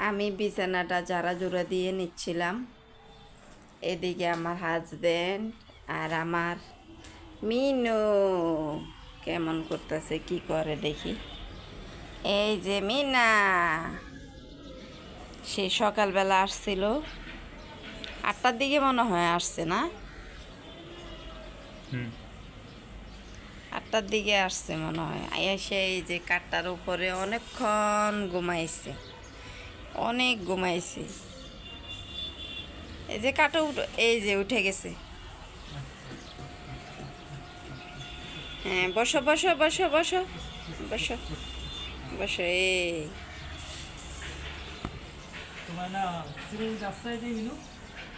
আমি বিছানাটা ঝাড়া জোড়া দিয়ে নিচ্ছিলাম। এদিকে আমার হাজবেন্ড আর আমার মিনু কেমন করতেছে, কি করে দেখি। এই যে মিনা, সে সকালবেলা আসছিল 8টার দিকে মনে হয় আসছে না, 8টার দিকে আসছে মনে হয়। এসে এই যে কাঠটার উপরে অনেকক্ষণ ঘুমাইছে, অনেক ঘুমাইছে। এই যে কাঠও এই যে উঠে গেছে। হ্যাঁ, বসো বসো বসো বসো বসো বসো। এই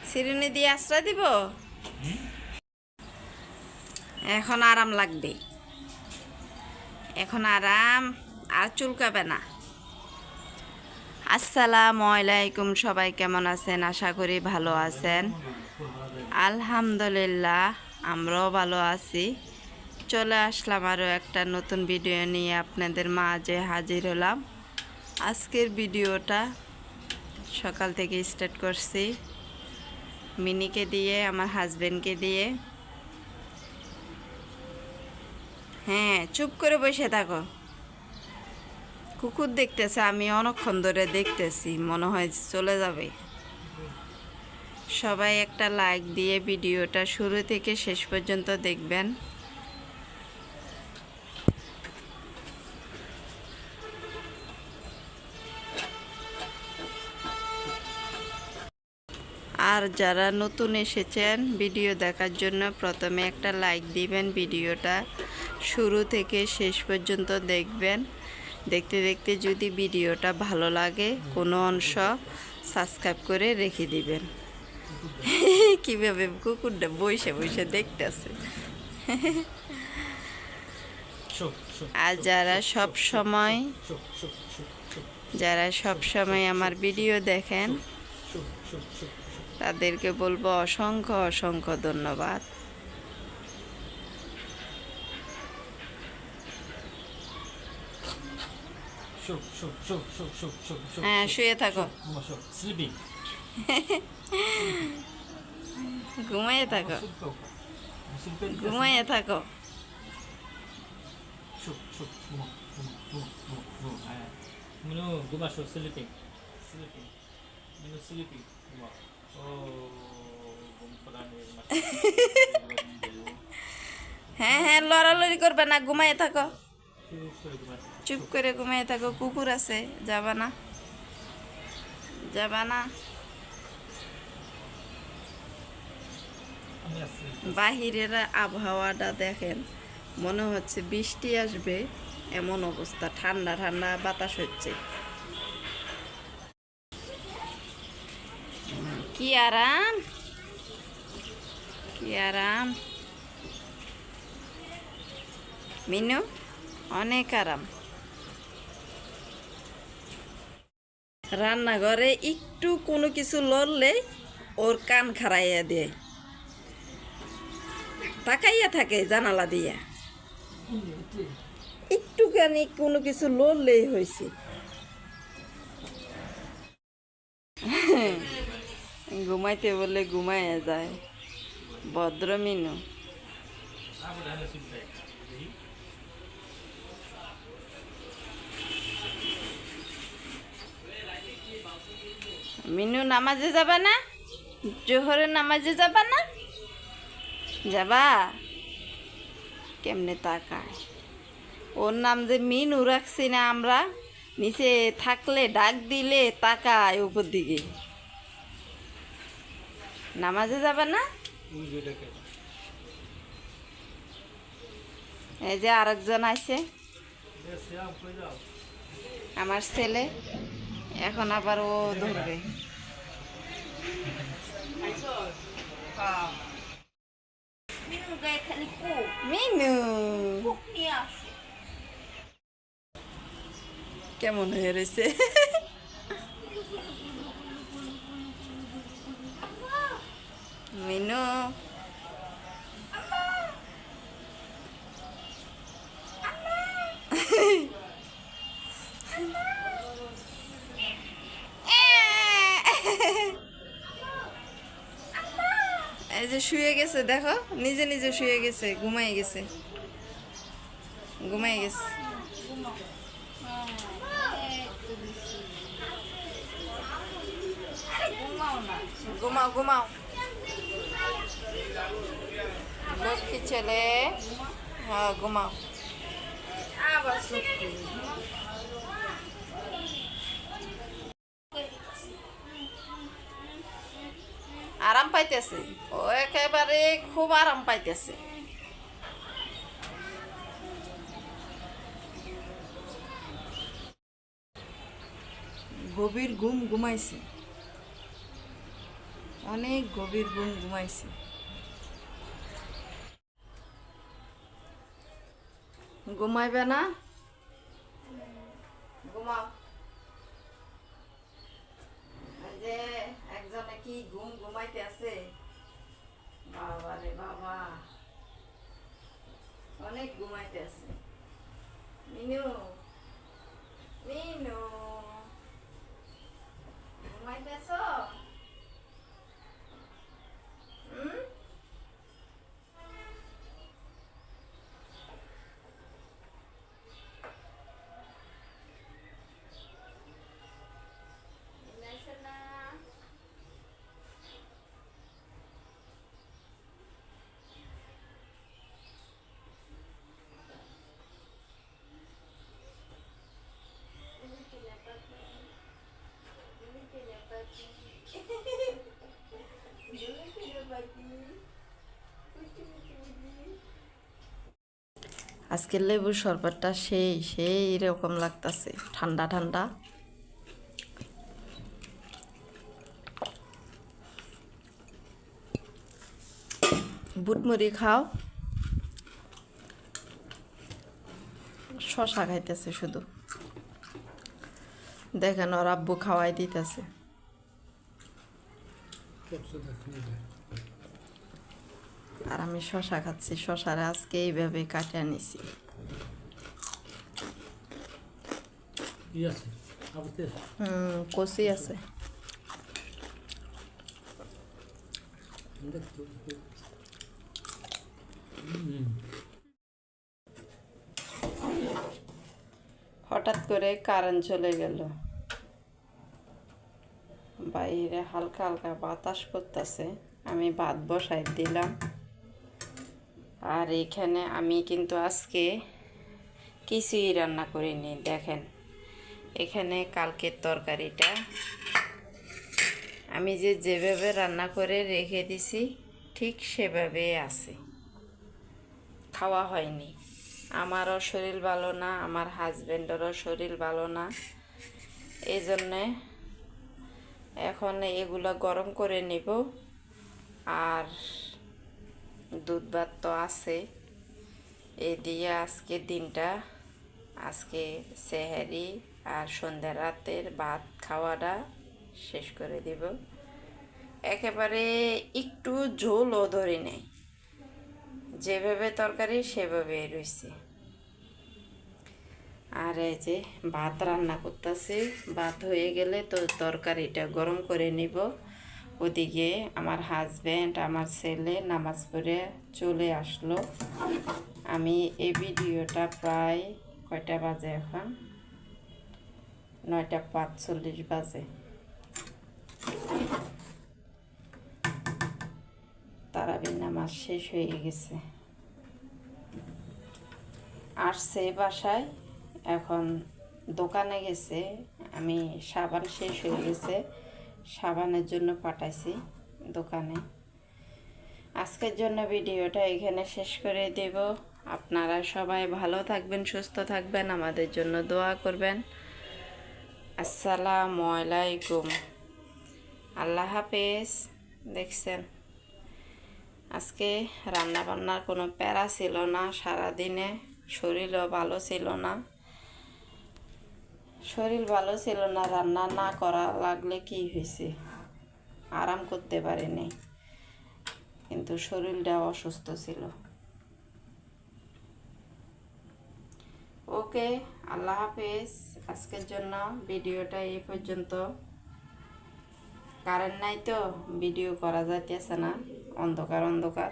সিরিনি দিয়ে আশ্রয় দিব। এখন আরাম লাগবে, এখন আরাম, আর চুলকাবে না। আসসালামু আলাইকুম, সবাই কেমন আছেন? আশা করি ভালো আছেন। আলহামদুলিল্লাহ, আমরাও ভালো আছি। চলে আসলাম আরও একটা নতুন ভিডিও নিয়ে আপনাদের মাঝে হাজির হলাম। আজকের ভিডিওটা সকাল থেকে স্টার্ট করছি, মিনিকে দিয়ে, আমার হাজবেন্ডকে দিয়ে। হ্যাঁ, চুপ করে বসে থাকো। কুকুর দেখতেছে, আমি অনেকক্ষণ ধরে দেখতেছি, মনে হয় চলে যাবে। সবাই একটা লাইক দিয়ে ভিডিওটা শুরু থেকে শেষ পর্যন্ত দেখবেন। আর যারা নতুন এসেছেন ভিডিও দেখার জন্য, প্রথমে একটা লাইক দিবেন, ভিডিওটা শুরু থেকে শেষ পর্যন্ত দেখবেন। দেখতে দেখতে যদি ভিডিওটা ভালো লাগে, কোনো অংশ সাবস্ক্রাইব করে রেখে দিবেন। কীভাবে কুকুরটা বসে বসে দেখতেছে। আর যারা সব সময় আমার ভিডিও দেখেন, তাদেরকে বলবো অসংখ্য অসংখ্য ধন্যবাদ। হ্যাঁ, শুয়ে থাকো, ঘুমাইয়ে থাকো, ঘুমাইয়ে থাকো। হ্যাঁ হ্যাঁ, লড়ালড়ি করবে না, ঘুমাইয়ে থাকো, চুপ করে ঘুমাইয়ে থাকো। কুকুর আছে, যাবা না, যাবা না। বাহিরের আবহাওয়াটা দেখেন, মনে হচ্ছে বৃষ্টি আসবে এমন অবস্থা, ঠান্ডা ঠান্ডা বাতাস হচ্ছে। কি আরাম, কি আরাম মিনু, অনেক আরাম। রান্নাঘরে একটু কোনো কিছু লড়লে ওর কান খাড়াইয়া দেয়, তাকাইয়া থাকে জানালা দিয়া। একটুখানি কোনো কিছু লড়লেই হয়েছে। ঘুমাইতে বললে ঘুমাইয়া যায়, ভদ্র মিনু। মিনু, নামাজে যাবা না? জোহরের নামাজে যাবা না? যাবা? কেমনে তাকায়। ওর নাম যে মিনু রাখছি না আমরা, নিচে থাকলে ডাক দিলে তাকায় উপর দিকে। নামাজে যাবা না? এই যে আরেকজন আছে, আমার ছেলে, এখন আবার ও ধরবে। মিনু কেমন হয়ে রয়েছে। মিনু, যে শুয়ে গেছে, দেখো নিজে নিজে শুয়ে গেছে, ঘুমাই গেছে। ঘুমাও ঘুমাও, লক্ষ্মী ছেলে। হ্যাঁ ঘুমাও। আরাম পাইতেছে, ও একেবারে খুব আরাম পাইতেছে। গভীর ঘুম ঘুমাইছে, অনেক গভীর ঘুম ঘুমাইছে। ঘুমাইবে না? ঘুমাও। যে একজনে কি ঘুম ঘুমাইতে আছে, বাবা রে বাবা, অনেক ঘুমাইতে আছে। মিনু, মিনু, ঘুমাইতেছ? আজকের লেবুর শরবতটা সেই সেই এরকম লাগতেছে, ঠান্ডা ঠান্ডা। বুটমুড়ি খাও। শশা খাইতেছে শুধু, দেখেন ওর আব্বু খাওয়াই দিতেছে। আর আমি শশা খাচ্ছি, শশারে আজকে এইভাবে কাটিয়ে নিছি। কচি আছে। হঠাৎ করে কারেন্ট চলে গেল, বাইরে হালকা হালকা বাতাস করতেছে। আমি ভাত বসাই দিলাম। আর এখানে আমি কিন্তু আজকে কিছুই রান্না করিনি। দেখেন এখানে কালকের তরকারিটা আমি যেভাবে রান্না করে রেখে দিছি ঠিক সেভাবে আছে, খাওয়া হয়নি। আমারও শরীর ভালো না, আমার হাজব্যান্ডেরও শরীর ভালো না, এই জন্যে এখন এগুলো গরম করে নিব। আর দুধ ভাত তো আছে, এই দিয়ে আজকে দিনটা, আজকে সেহারি আর সন্ধ্যা রাতের ভাত খাওয়াটা শেষ করে দিব। একেবারে একটু ঝোলও ধরে নেই, যেভাবে তরকারি সেভাবে রয়েছে। আর এই যে ভাত রান্না করতেছি, ভাত হয়ে গেলে তো তরকারিটা গরম করে নিব। ওদিকে আমার হাজব্যান্ড, আমার ছেলে নামাজ পড়ে চলে আসলো। আমি এই ভিডিওটা প্রায় কয়টা বাজে এখন, 9:45 বাজে। তারাবির নামাজ শেষ হয়ে গেছে, আসছে বাসায়, এখন দোকানে গেছে। আমি সাবান শেষ হয়ে গেছে, সাবানের জন্য পাঠাইছি দোকানে। আজকের জন্য ভিডিওটা এখানে শেষ করে দেব। আপনারা সবাই ভালো থাকবেন, সুস্থ থাকবেন, আমাদের জন্য দোয়া করবেন। আসসালামু আলাইকুম, আল্লাহ হাফেজ। দেখছেন আজকে রান্না বান্নার কোনো প্যারা ছিল না, সারাদিনে শরীরও ভালো ছিল না। শরীর ভালো ছিল না, রান্না না করা লাগলে কি হয়েছে, আরাম করতে পারিনি, কিন্তু শরীরটা অসুস্থ ছিল। ওকে, আল্লাহ হাফেজ। আজকের জন্য ভিডিওটা এই পর্যন্ত। কারেন্ট নাই তো ভিডিও করা যাইতেছে না, অন্ধকার অন্ধকার।